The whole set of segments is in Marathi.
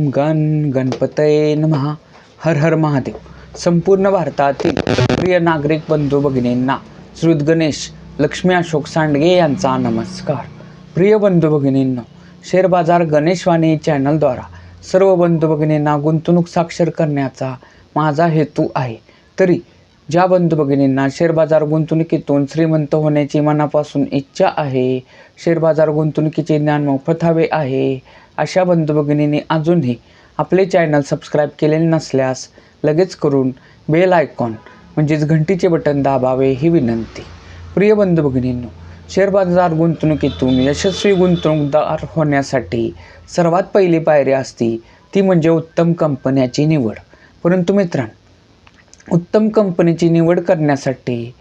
ओम गणपतये नमः. हर हर महादेव. संपूर्ण भारतातील प्रिय नागरिक बंधू भगिनींना श्रीयुत गणेश लक्ष्मी अशोक सांडगे यांचा नमस्कार. प्रिय बंधू भगिनींनो, शेअर बाजार गणेशवाणी चॅनलद्वारा सर्व बंधू भगिनींना गुंतवणूक साक्षर करण्याचा माझा हेतू आहे. तरी ज्या बंधू भगिनींना शेअर बाजार गुंतवणुकीतून श्रीमंत होण्याची मनापासून इच्छा आहे, शेअर बाजार गुंतवणुकीचे ज्ञान मोफत हवे आहे, अशा बंधू भगिनींनी अजूनही आपले चॅनल सबस्क्राईब केलेले नसल्यास लगेच करून बेल आयकॉन म्हणजेच घंटीचे बटन दाबावे ही विनंती. प्रिय बंधू भगिनींनो, शेअर बाजार गुंतवणुकीतून यशस्वी गुंतवणूकदार होण्यासाठी सर्वात पहिली पायरी असती ती म्हणजे उत्तम कंपन्याची निवड. परंतु मित्रांनो, उत्तम कंपनीची निवड करण्यासाठी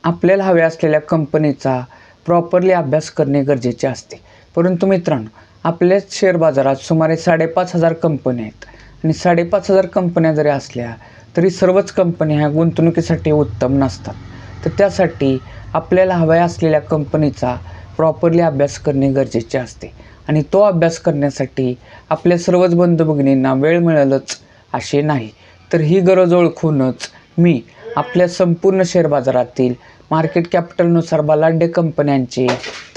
आपल्याला हव्या असलेल्या कंपनीचा प्रॉपरली अभ्यास करणे गरजेचे असते. परंतु मित्रांनो, आपल्या शेअर बाजारात सुमारे 5,500 कंपन्या आहेत आणि 5,500 कंपन्या जरी असल्या तरी सर्वच कंपन्या ह्या गुंतवणुकीसाठी उत्तम नसतात. तर त्यासाठी आपल्याला हव्या असलेल्या कंपनीचा प्रॉपरली अभ्यास करणे गरजेचे असते आणि तो अभ्यास करण्यासाठी आपल्या सर्वच बंधू भगिनींना वेळ मिळेलच असे नाही. तर ही गरज ओळखूनच मी आपल्या संपूर्ण शेअर बाजारातील मार्केट कॅपिटलनुसार बलाढ्य कंपन्यांचे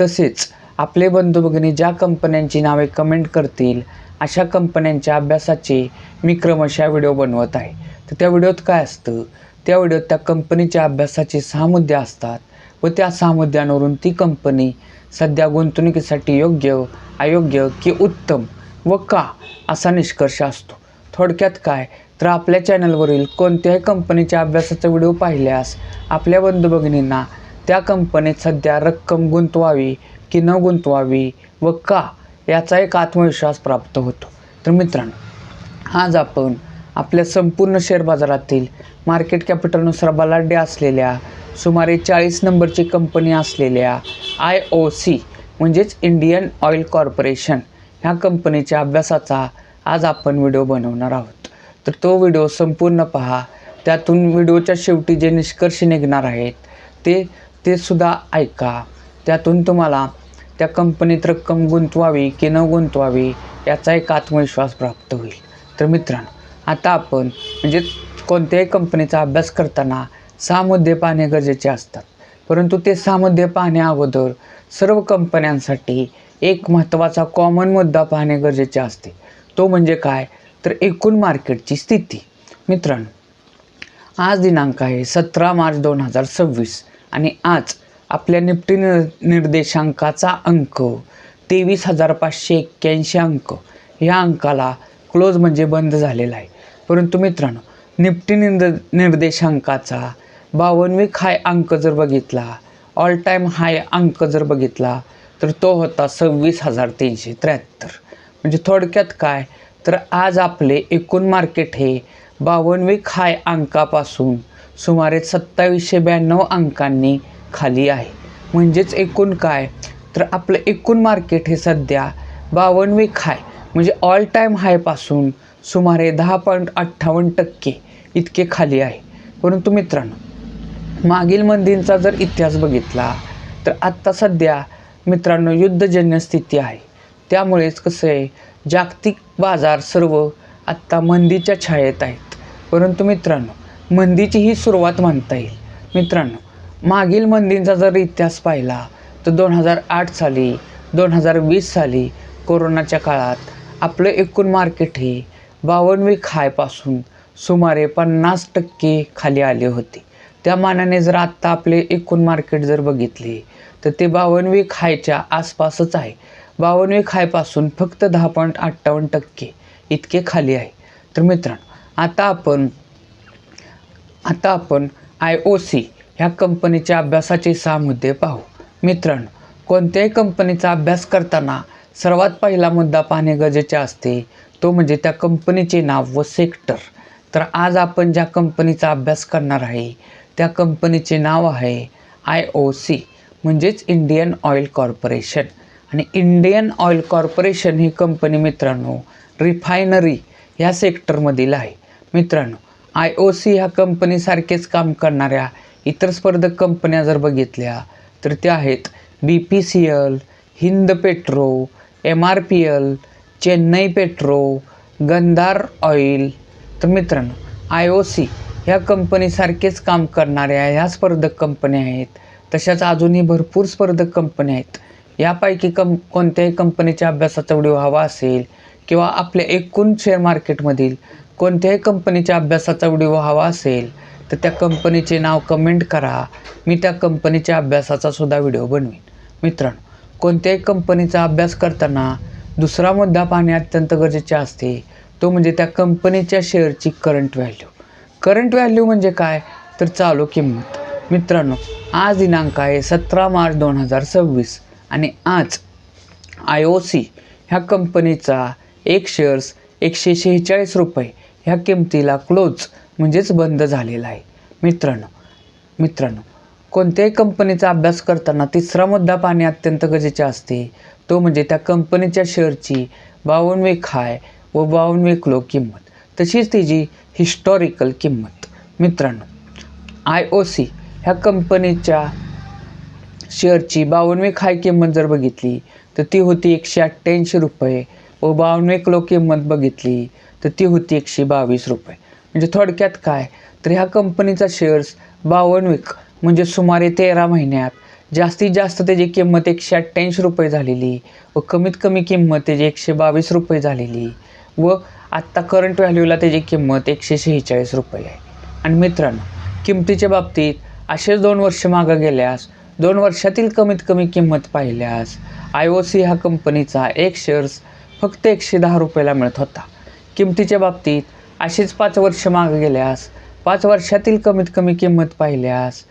तसेच आपले बंधू भगिनी ज्या कंपन्यांची नावे कमेंट करतील अशा कंपन्यांच्या अभ्यासाचे मी क्रमशः व्हिडिओ बनवत आहे. तर त्या व्हिडिओत काय असतं, त्या व्हिडिओत त्या कंपनीच्या अभ्यासाचे 6 मुद्दे असतात व त्या 6 मुद्द्यांवरून ती कंपनी सध्या गुंतवणुकीसाठी योग्य, अयोग्य की उत्तम व का असा निष्कर्ष असतो. थोडक्यात काय तर आपल्या चॅनलवरील कोणत्याही कंपनीच्या अभ्यासाचा व्हिडिओ पाहिल्यास आपल्या बंधू भगिनींना त्या कंपनीत सध्या रक्कम गुंतवावी की न गुंतवावी व का याचा एक आत्मविश्वास प्राप्त होतो. तर मित्रांनो, आज आपण आपल्या संपूर्ण शेअर बाजारातील मार्केट कॅपिटलनुसार बलाढ्य असलेल्या सुमारे 40 नंबरची कंपनी असलेल्या IOC म्हणजेच इंडियन ऑइल कॉर्पोरेशन ह्या कंपनीच्या अभ्यासाचा आज आपण व्हिडिओ बनवणार आहोत. तर तो व्हिडिओ संपूर्ण पहा. त्यातून व्हिडिओच्या शेवटी जे निष्कर्ष निघणार आहेत ते सुद्धा ऐका. त्यातून तुम्हाला त्या कंपनीत रक्कम गुंतवावी की न गुंतवावी याचा एक आत्मविश्वास प्राप्त होईल. तर मित्रांनो, आता आपण म्हणजे कोणत्याही कंपनीचा अभ्यास करताना 6 मुद्दे पाहणे गरजेचे असतात. परंतु ते 6 मुद्दे पाहण्या अगोदर सर्व कंपन्यांसाठी एक महत्त्वाचा कॉमन मुद्दा पाहणे गरजेचे असते. तो म्हणजे काय तर एकूण मार्केटची स्थिती. मित्रांनो, आज दिनांक आहे 17 मार्च 2026 आणि आज आपल्या निफ्टी निर्देशांकाचा अंक 23,581 अंक ह्या अंकाला क्लोज म्हणजे बंद झालेला आहे. परंतु मित्रांनो, निफ्टी निर्देशांकाचा 52वीक हाय अंक जर बघितला, ऑल टाईम हाय अंक जर बघितला तर तो होता 26,373. म्हणजे थोडक्यात काय तर आज आपले एकूण मार्केट हे 52वीक हाय अंकापासून सुमारे 2792 अंकांनी खाली आहे. म्हणजेच एकूण काय तर आपलं एकूण मार्केट हे सध्या 52वीक हाय म्हणजे ऑल टाईम हायपासून सुमारे 10.58% इतके खाली आहे. परंतु मित्रांनो, मागील मंदींचा जर इतिहास बघितला तर आत्ता सध्या मित्रांनो युद्धजन्य स्थिती आहे. त्यामुळेच कसं आहे, जागतिक बाजार सर्व आत्ता मंदीच्या छायेत आहेत. परंतु मित्रांनो, मंदीची ही सुरुवात म्हणता येईल. मित्रांनो, मागील मंदींचा जर इतिहास पाहिला तर 2008 साली, 2020 साली कोरोनाच्या काळात आपलं एकूण मार्केट हे 52वीक हायपासून सुमारे 50% खाली आले होते. त्या मानाने जर आत्ता आपले एकूण मार्केट जर बघितले तर ते 52वीक हायच्या आसपासच आहे. 52वीक हायपासून फक्त 10.58% इतके खाली आहे. तर मित्रांनो, आता आपण IOC ह्या कंपनीच्या अभ्यासाचे 6 मुद्दे पाहू. मित्रांनो, कोणत्याही कंपनीचा अभ्यास करताना सर्वात पहिला मुद्दा पाहणे गरजेचे असते तो म्हणजे त्या कंपनीचे नाव व सेक्टर. तर आज आपण ज्या कंपनीचा अभ्यास करणार आहे त्या कंपनीचे नाव आहे IOC म्हणजेच इंडियन ऑइल कॉर्पोरेशन. आणि इंडियन ऑइल कॉर्पोरेशन ही कंपनी मित्रांनो रिफायनरी ह्या सेक्टरमधील आहे. मित्रांनो, IOC ह्या कंपनीसारखेच काम करणाऱ्या इतर स्पर्धक कंपन्या जर बघितल्या तर त्या आहेत BPCL, Hind petro, MRPL, Chennai petro, गंधार ऑइल. तर मित्रांनो, IOC ह्या कंपनीसारखेच काम करणाऱ्या ह्या स्पर्धक कंपन्या आहेत. तशाच अजूनही भरपूर स्पर्धक कंपन्या आहेत. यापैकी कोणत्याही कंपनीच्या अभ्यासाचा व्हिडिओ हवा असेल किंवा आपल्या एकूण शेअर मार्केटमधील कोणत्याही कंपनीच्या अभ्यासाचा व्हिडिओ हवा असेल तर त्या कंपनीचे नाव कमेंट करा. मी त्या कंपनीच्या अभ्यासाचा सुद्धा व्हिडिओ बनवीन. मित्रांनो, कोणत्याही कंपनीचा अभ्यास करताना दुसरा मुद्दा पाहणे अत्यंत गरजेचे असते, तो म्हणजे त्या कंपनीच्या शेअरची करंट व्हॅल्यू. करंट व्हॅल्यू म्हणजे काय, तर चालू किंमत. मित्रांनो, आज दिनांक आहे 17 मार्च 2026 आणि आज IOC ह्या कंपनीचा एक शेअर्स 146 रुपये ह्या किमतीला क्लोज म्हणजेच बंद झालेला आहे. मित्रांनो, कोणत्याही कंपनीचा अभ्यास करताना तिसरा मुद्दा पाहणे अत्यंत गरजेचे असते, तो म्हणजे त्या कंपनीच्या शेअरची 52वी हाय व 52वी लो किंमत, तशीच तिची हिस्टॉरिकल किंमत. मित्रांनो, IOC ह्या कंपनीच्या शेअरची 52वी हाय किंमत जर बघितली तर ती होती 188 रुपये व 52वी लो किंमत बघितली तर ती होती 122 रुपये. म्हणजे थोडक्यात काय, तर ह्या कंपनीचा शेअर्स 52वी म्हणजे सुमारे 13 महिन्यात जास्तीत जास्त त्याची किंमत 188 रुपये झालेली व कमीत कमी किंमत त्याची 122 रुपये झालेली व आत्ता करंट व्हॅल्यूला त्याची किंमत 146 रुपये आहे. आणि मित्रांनो, किमतीच्या बाबतीत असेच 2 वर्ष मागं गेल्यास 2 वर्षातील कमीत कमी किंमत पाहिल्यास IOC ह्या कंपनीचा एक शेअर्स फक्त 110 रुपयाला मिळत होता. किमतीच्या बाबतीत असेच 5 वर्ष मागं गेल्यास 5 वर्षातील कमीत कमी किंमत पाहिल्यास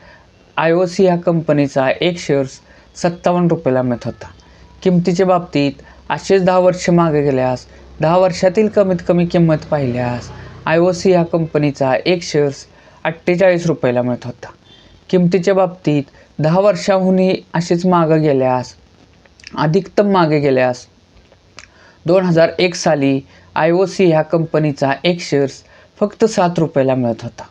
IOC ह्या कंपनीचा एक शेअर्स 57 रुपयाला मिळत होता. किमतीच्या बाबतीत असेच 10 वर्ष मागे गेल्यास 10 वर्षातील कमीत कमी किंमत पाहिल्यास IOC ह्या कंपनीचा एक शेअर्स 48 रुपयाला मिळत होता. किमतीच्या बाबतीत 10 वर्षाहूनही असेच मागे गेल्यास अधिकतम मागे गेल्यास 2001 साली IOC ह्या कंपनीचा एक शेअर्स फक्त 7 रुपयाला मिळत होता.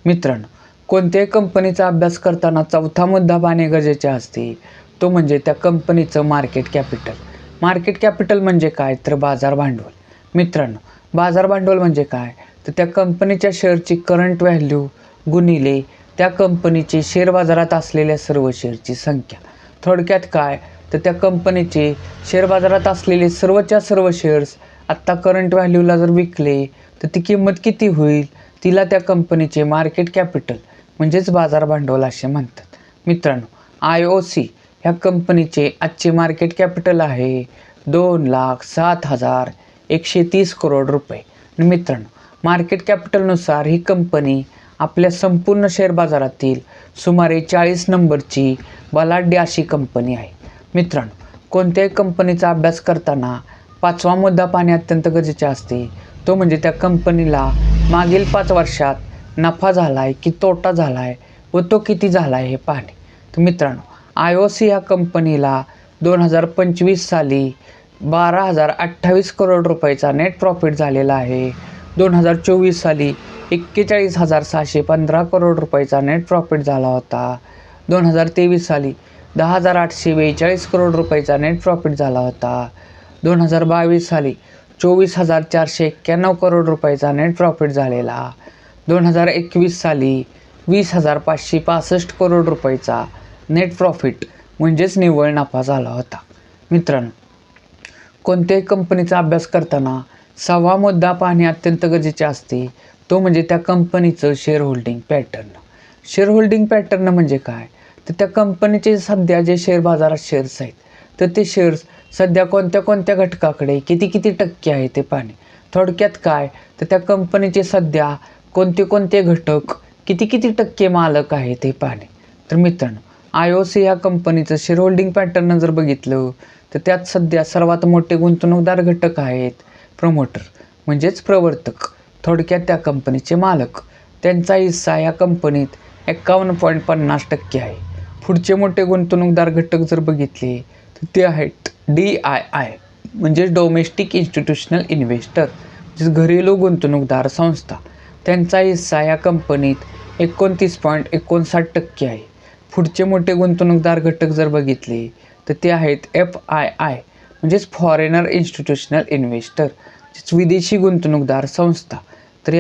मित्रांनो, कोणत्याही कंपनीचा अभ्यास करताना चौथा मुद्दा पाहणे गरजेचे असते, तो म्हणजे त्या कंपनीचं मार्केट कॅपिटल. मार्केट कॅपिटल म्हणजे काय, तर बाजार भांडवल. मित्रांनो, बाजार भांडवल म्हणजे काय, तर त्या कंपनीच्या शेअरची करंट व्हॅल्यू गुणिले त्या कंपनीचे शेअर बाजारात असलेल्या सर्व शेअरची संख्या. थोडक्यात काय, तर त्या कंपनीचे शेअर बाजारात असलेले सर्वच्या सर्व शेअर्स आत्ता करंट व्हॅल्यूला जर विकले तर ती किंमत किती होईल, तिला त्या कंपनीचे मार्केट कॅपिटल म्हणजेच बाजार भांडवल असे म्हणतात. मित्रांनो, IOC ह्या कंपनीचे आजचे मार्केट कॅपिटल आहे 2,07,130 करोड रुपये. आणि मित्रांनो, मार्केट कॅपिटलनुसार ही कंपनी आपल्या संपूर्ण शेअर बाजारातील सुमारे 40 नंबरची बलाढ्य अशी कंपनी आहे. मित्रांनो, कोणत्याही कंपनीचा अभ्यास करताना 5वा मुद्दा पाहणे अत्यंत गरजेचे असते, तो म्हणजे त्या कंपनीला मागील 5 वर्षात नफा झाला आहे की तोटा झाला आहे व तो किती झाला आहे हे पाहणे. तर मित्रांनो, IOC ह्या कंपनीला 2025 साली 12,028 करोड रुपयाचा नेट प्रॉफिट झालेला आहे. 2024 साली 41,615 करोड रुपयाचा नेट प्रॉफिट झाला होता. 2023 साली 10,842 करोड रुपयाचा नेट प्रॉफिट झाला होता. 2022 साली 24,491 करोड रुपयाचा नेट प्रॉफिट झालेला. 2021 साली 20,565 करोड रुपयाचा नेट प्रॉफिट म्हणजेच निव्वळ नफा झाला होता. मित्रांनो, कोणत्याही कंपनीचा अभ्यास करताना 6वा मुद्दा पाहणे अत्यंत गरजेचे असते, तो म्हणजे त्या कंपनीचं share holding pattern. Share holding pattern म्हणजे काय, तर त्या कंपनीचे सध्या जे शेअर बाजारात शेअर्स आहेत तर ते शेअर्स सध्या कोणत्या कोणत्या घटकाकडे किती टक्के आहे ते पाहणे. थोडक्यात काय, तर त्या कंपनीचे सध्या कोणते कोणते घटक किती टक्के मालक आहे ते पाहणे. तर मित्रांनो, IOC ह्या कंपनीचं शेअर होल्डिंग पॅटर्न जर बघितलं तर त्यात सध्या सर्वात मोठे गुंतवणूकदार घटक आहेत प्रमोटर म्हणजेच प्रवर्तक, थोडक्यात त्या कंपनीचे मालक. त्यांचा हिस्सा या कंपनीत 51.50% आहे. पुढचे मोठे गुंतवणूकदार घटक जर बघितले तर ते आहेत DII म्हणजे डोमेस्टिक इन्स्टिट्यूशनल इन्व्हेस्टर, म्हणजे घरेलू गुंतवणूकदार संस्था. त्यांचा हिस्सा या कंपनीत 29.59% आहे. पुढचे मोठे गुंतवणूकदार घटक जर बघितले तर ते आहेत FII म्हणजेच फॉरेनर इन्स्टिट्यूशनल इन्व्हेस्टर, विदेशी गुंतवणूकदार संस्था, तर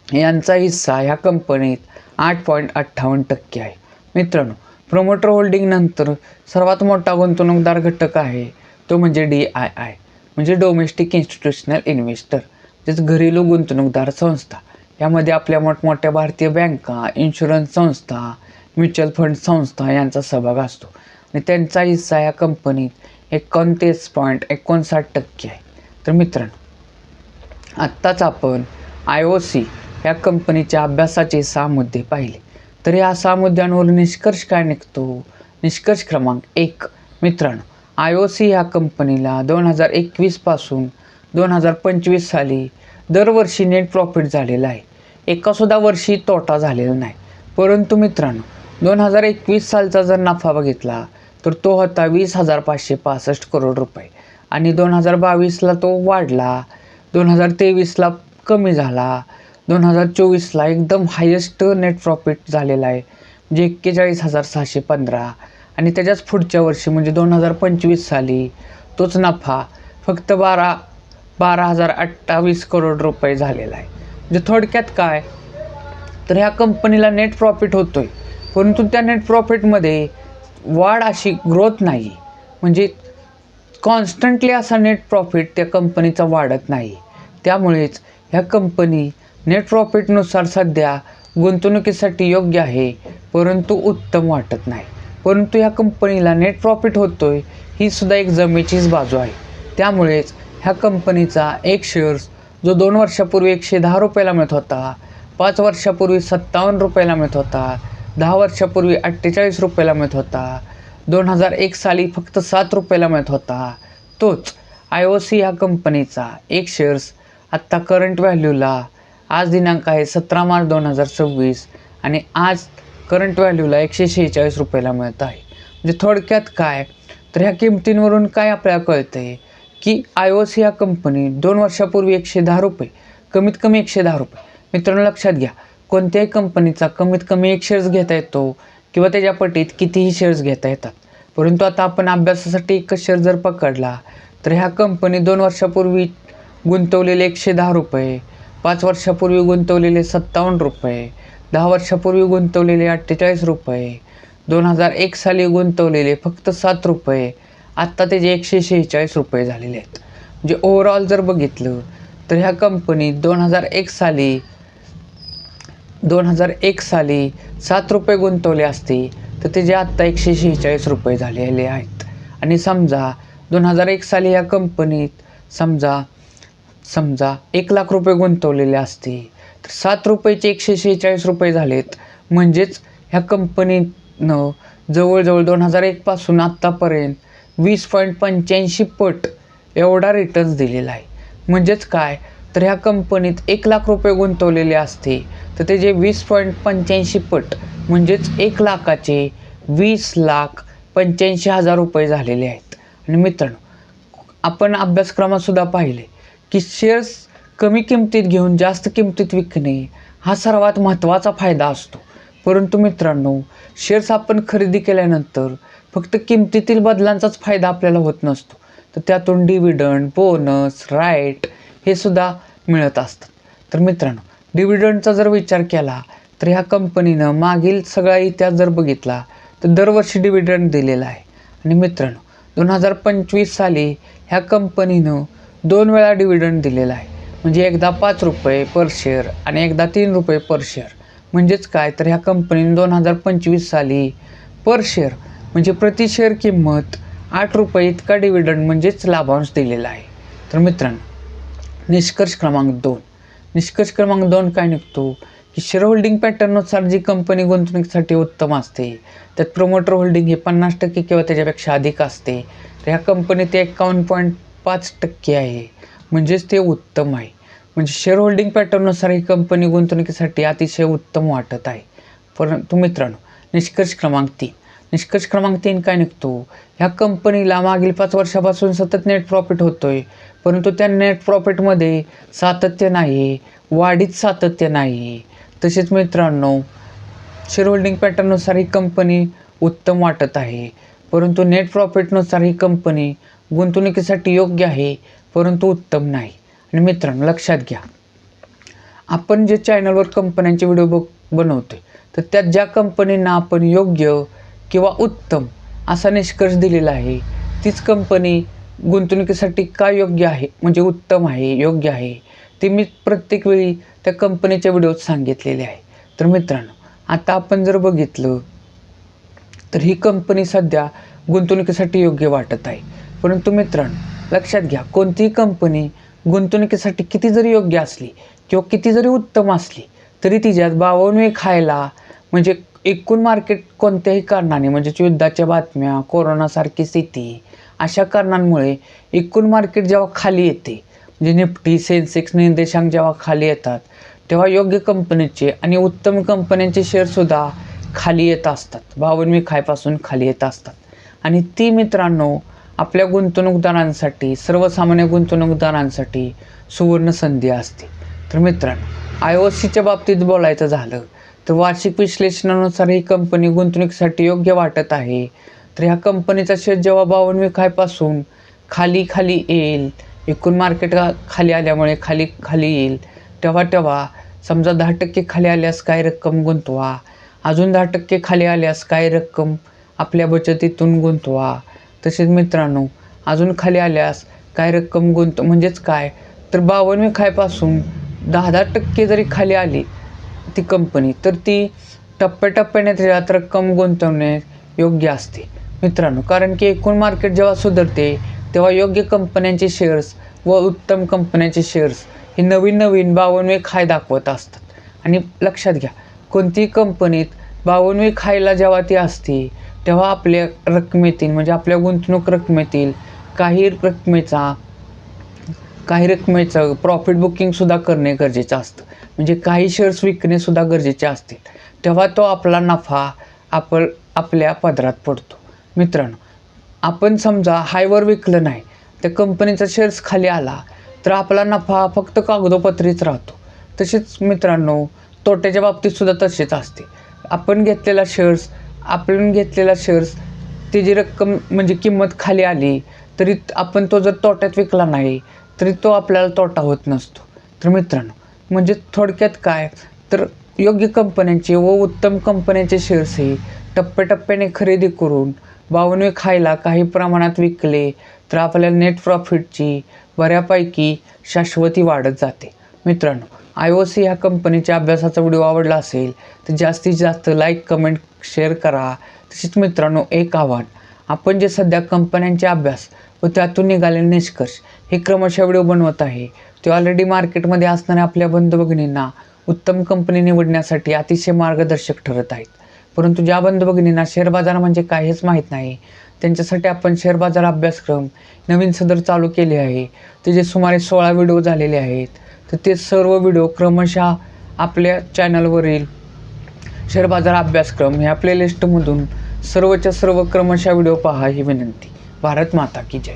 यांचा हिस्सा ह्या कंपनीत 8.58% आहे. मित्रांनो, प्रमोटर होल्डिंग नंतर सर्वात मोठा गुंतवणूकदार घटक आहे तो म्हणजे DII, म्हणजे डोमेस्टिक इन्स्टिट्यूशनल इन्व्हेस्टर, म्हणजेच घरेलू गुंतवणूकदार संस्था. यामध्ये आपल्या मोठमोठ्या भारतीय बँका, इन्शुरन्स संस्था, म्युच्युअल फंड संस्था यांचा सहभाग असतो आणि त्यांचा हिस्सा या कंपनीत 29.59% आहे. तर मित्रांनो, आत्ताच आपण IOC या कंपनीच्या अभ्यासाचे 6 मुद्दे पाहिले. तर या 6 मुद्द्यांवरून निष्कर्ष काय निघतो? निष्कर्ष क्रमांक 1, मित्रांनो, IOC या कंपनीला 2021 पासून 2025 साली दरवर्षी नेट प्रॉफिट झालेला आहे. एकासुद्धा वर्षी तोटा झालेला नाही. परंतु मित्रांनो, 2021 सालचा जर नफा बघितला तर तो होता 20,565 करोड रुपये आणि 2022ला तो वाढला, 2023ला कमी झाला, 2024ला एकदम हायेस्ट नेट प्रॉफिट झालेला आहे म्हणजे 41,615 आणि त्याच्याच पुढच्या वर्षी म्हणजे 2025 साली तोच नफा फक्त 12,028 करोड रुपये झालेला आहे. म्हणजे थोडक्यात काय, तर ह्या कंपनीला नेट प्रॉफिट होतोय, परंतु त्या नेट प्रॉफिटमध्ये वाढ अशी ग्रोथ नाही, म्हणजे कॉन्स्टंटली असा नेट प्रॉफिट त्या कंपनीचा वाढत नाही. त्यामुळेच ह्या कंपनी नेट प्रॉफिटनुसार सध्या गुंतवणुकीसाठी योग्य आहे, परंतु उत्तम वाटत नाही. परंतु ह्या कंपनीला नेट प्रॉफिट होतोय ही सुद्धा एक जमेचीच बाजू आहे. त्यामुळेच ह्या कंपनीचा एक शेअर्स जो 2 वर्षापूर्वी 110 रुपयाला मिळत होता, 5 वर्षापूर्वी 57 रुपयाला मिळत होता, 10 वर्षापूर्वी 48 रुपयाला मिळत होता, 2001 साली फक्त 7 रुपयाला मिळत होता, तोच IOC ह्या कंपनीचा एक शेअर्स आत्ता करंट व्हॅल्यूला आज दिनांक आहे 17 मार्च 2026 आणि आज करंट व्हॅल्यूला 146 रुपयाला मिळत आहे. म्हणजे थोडक्यात काय, तर ह्या किमतींवरून काय आपल्याला कळतं आहे की IOC ह्या कंपनी 2 वर्षापूर्वी 110 रुपये, कमीत कमी 110 रुपये. मित्रांनो लक्षात घ्या, कोणत्याही कंपनीचा कमीत कमी एक शेअर्स घेता येतो किंवा त्याच्या पटीत कितीही शेअर्स घेता येतात. परंतु आता आपण अभ्यासासाठी एकच शेअर जर पकडला तर ह्या कंपनी 2 वर्षापूर्वी गुंतवलेले 110 रुपये, 5 वर्षापूर्वी गुंतवलेले 57 रुपये, 10 वर्षापूर्वी गुंतवलेले 48 रुपये, 2001 साली गुंतवलेले फक्त 7 रुपये, आत्ता त्याचे 146 रुपये झालेले आहेत. म्हणजे ओव्हरऑल जर बघितलं तर ह्या कंपनीत 2001 साली 7 रुपये गुंतवले असते तर त्याचे आत्ता 146 रुपये झालेले आहेत. आणि समजा 2001 साली ह्या कंपनीत समजा 1 लाख रुपये गुंतवलेले असते तर 7 रुपयाचे 146 रुपये झालेत. म्हणजेच ह्या कंपनीनं जवळजवळ 2001 पासून आत्तापर्यंत 20.85 पट एवढा रिटर्न्स दिलेला आहे. म्हणजेच काय, तर ह्या कंपनीत 1 लाख रुपये गुंतवलेले असते तर त्याचे 20.85 पट म्हणजेच 1 लाखाचे 20,85,000 रुपये झालेले आहेत. आणि मित्रांनो, आपण अभ्यासक्रमातसुद्धा पाहिले की शेअर्स कमी किमतीत घेऊन जास्त किमतीत विकणे हा सर्वात महत्त्वाचा फायदा असतो. परंतु मित्रांनो, शेअर्स आपण खरेदी केल्यानंतर फक्त किमतीतील बदलांचाच फायदा आपल्याला होत नसतो, तर त्यातून डिव्हिडंड, बोनस, राईट हे सुद्धा मिळत असतात. तर मित्रांनो, डिव्हिडंडचा जर विचार केला तर ह्या कंपनीनं मागील सगळा इतिहास जर बघितला तर दरवर्षी डिव्हिडंड दिलेला आहे. आणि मित्रांनो, 2025 साली ह्या कंपनीनं 2 वेळा डिव्हिडंड दिलेला आहे, म्हणजे एकदा 5 रुपये पर शेअर आणि एकदा 3 रुपये पर शेअर. म्हणजेच काय, तर ह्या कंपनीने 2025 साली पर शेअर म्हणजे प्रति शेअर किंमत 8 रुपये इतका डिव्हिडंड म्हणजेच लाभांश दिलेला आहे. तर मित्रांनो, निष्कर्ष क्रमांक 2 काय निघतो की शेअर होल्डिंग पॅटर्ननुसार जी कंपनी गुंतवणुकीसाठी उत्तम असते त्यात प्रमोटर होल्डिंग हे 50% किंवा त्याच्यापेक्षा अधिक असते. तर ह्या कंपनीत 51.5% आहे, म्हणजेच ते उत्तम आहे. म्हणजे शेअर होल्डिंग पॅटर्ननुसार ही कंपनी गुंतवणुकीसाठी अतिशय उत्तम वाटत आहे. परंतु मित्रांनो, निष्कर्ष क्रमांक 3 काय निघतो, ह्या कंपनीला मागील 5 वर्षापासून सतत नेट प्रॉफिट होतोय, परंतु त्या नेट प्रॉफिटमध्ये सातत्य नाही, वाढीत सातत्य नाही. तसेच मित्रांनो, शेअर होल्डिंग पॅटर्ननुसार ही कंपनी उत्तम वाटत आहे, परंतु नेट प्रॉफिटनुसार ही कंपनी गुंतवणुकीसाठी योग्य आहे, परंतु उत्तम नाही. आणि मित्रांनो लक्षात घ्या, आपण जे चॅनलवर कंपन्यांचे व्हिडिओ बनवतोय तर त्यात ज्या कंपनींना आपण योग्य किंवा उत्तम असा निष्कर्ष दिलेला आहे तीच कंपनी गुंतवणुकीसाठी का योग्य आहे, म्हणजे उत्तम आहे, योग्य आहे, ते मी प्रत्येक वेळी त्या कंपनीच्या व्हिडिओत सांगितलेले आहे. तर मित्रांनो, आता आपण जर बघितलं तर ही कंपनी सध्या गुंतवणुकीसाठी योग्य वाटत आहे. परंतु मित्रांनो लक्षात घ्या, कोणतीही कंपनी गुंतवणुकीसाठी किती जरी योग्य असली किंवा किती जरी उत्तम असली तरी तिच्यात बावनवे खायला, म्हणजे एकूण मार्केट कोणत्याही कारणाने, म्हणजे युद्धाच्या बातम्या, कोरोनासारखी स्थिती, अशा कारणांमुळे एकूण मार्केट जेव्हा खाली येते, म्हणजे निफ्टी, सेन्सेक्स निर्देशांक जेव्हा खाली येतात, तेव्हा योग्य कंपनीचे आणि उत्तम कंपन्यांचे शेअरसुद्धा खाली येत असतात, 52 खायपासून खाली येत असतात. आणि ती मित्रांनो आपल्या गुंतवणूकदारांसाठी, सर्वसामान्य गुंतवणूकदारांसाठी सुवर्ण संधी असते. तर मित्रांनो, IOCच्या बाबतीत बोलायचं झालं तर वार्षिक विश्लेषणानुसार ही कंपनी गुंतवणुकीसाठी योग्य वाटत आहे. तर ह्या कंपनीचा शेअर जेव्हा 52 खायपासून खाली येईल, एकूण मार्केट खाली आल्यामुळे खाली येईल, तेव्हा समजा 10% खाली आल्यास काय रक्कम गुंतवा, अजून 10% खाली आल्यास काय रक्कम आपल्या बचतीतून गुंतवा. तसेच मित्रांनो, अजून खाली आल्यास काय रक्कम म्हणजेच काय तर 52 खायपासून 10% जरी खाली आली ती कंपनी तर ती टप्प्याटप्प्याने त्यात रक्कम गुंतवणे योग्य असते मित्रांनो. कारण की एकूण मार्केट जेव्हा सुधारते तेव्हा योग्य कंपन्यांचे शेअर्स व उत्तम कंपन्यांचे शेअर्स हे नवीन 52 खाय दाखवत असतात. आणि लक्षात घ्या, कोणतीही कंपनीत 52 खायला जेव्हा ती असते तेव्हा आपल्या रकमेतील, म्हणजे आपल्या गुंतवणूक रकमेतील काही रकमेचं प्रॉफिट बुकिंगसुद्धा करणे गरजेचं असतं, म्हणजे काही शेअर्स विकणेसुद्धा गरजेचे असतील, तेव्हा तो आपला नफा आपल्या पदरात पडतो. मित्रांनो, आपण समजा हायवर विकलं नाही, त्या कंपनीचा शेअर्स खाली आला तर आपला नफा फक्त कागदोपत्रीच राहतो. तसेच मित्रांनो, तोट्याच्या बाबतीतसुद्धा तसेच असते. आपण घेतलेला शेअर्स त्याची रक्कम, म्हणजे किंमत खाली आली तरी आपण तो जर तोट्यात विकला नाही तरी तो आपल्याला तोटा होत नसतो. तर मित्रांनो, म्हणजे थोडक्यात काय तर योग्य कंपन्यांचे व उत्तम कंपन्यांचे शेअर्स हे टप्प्याटप्प्याने खरेदी करून 52 खायला काही प्रमाणात विकले तर आपल्याला नेट प्रॉफिटची बऱ्यापैकी शाश्वती वाढत जाते. मित्रांनो, IOC ह्या कंपनीच्या अभ्यासाचा व्हिडिओ आवडला असेल तर जास्तीत जास्त लाईक, कमेंट, शेअर करा. तसेच मित्रांनो, एक आव्हान, आपण जे सध्या कंपन्यांचे अभ्यास व त्यातून निघालेले निष्कर्ष हे क्रमशः व्हिडिओ बनवत आहे, ते ऑलरेडी मार्केटमध्ये असणाऱ्या आपल्या बंधू भगिनींना उत्तम कंपनी निवडण्यासाठी अतिशय मार्गदर्शक ठरत आहेत. परंतु ज्या बंधू भगिनींना शेअर बाजार म्हणजे काय हेच माहीत नाही, त्यांच्यासाठी आपण शेअर बाजार अभ्यासक्रम नवीन सदर चालू केले आहे. त्याचे सुमारे 16 व्हिडिओ झालेले आहेत. तर ते सर्व व्हिडिओ क्रमशः आपल्या चॅनलवरील शेअर बाजार अभ्यासक्रम ह्या प्लेलिस्टमधून सर्वच्या सर्व क्रमशः व्हिडिओ पहा ही विनंती. भारत माता की जय.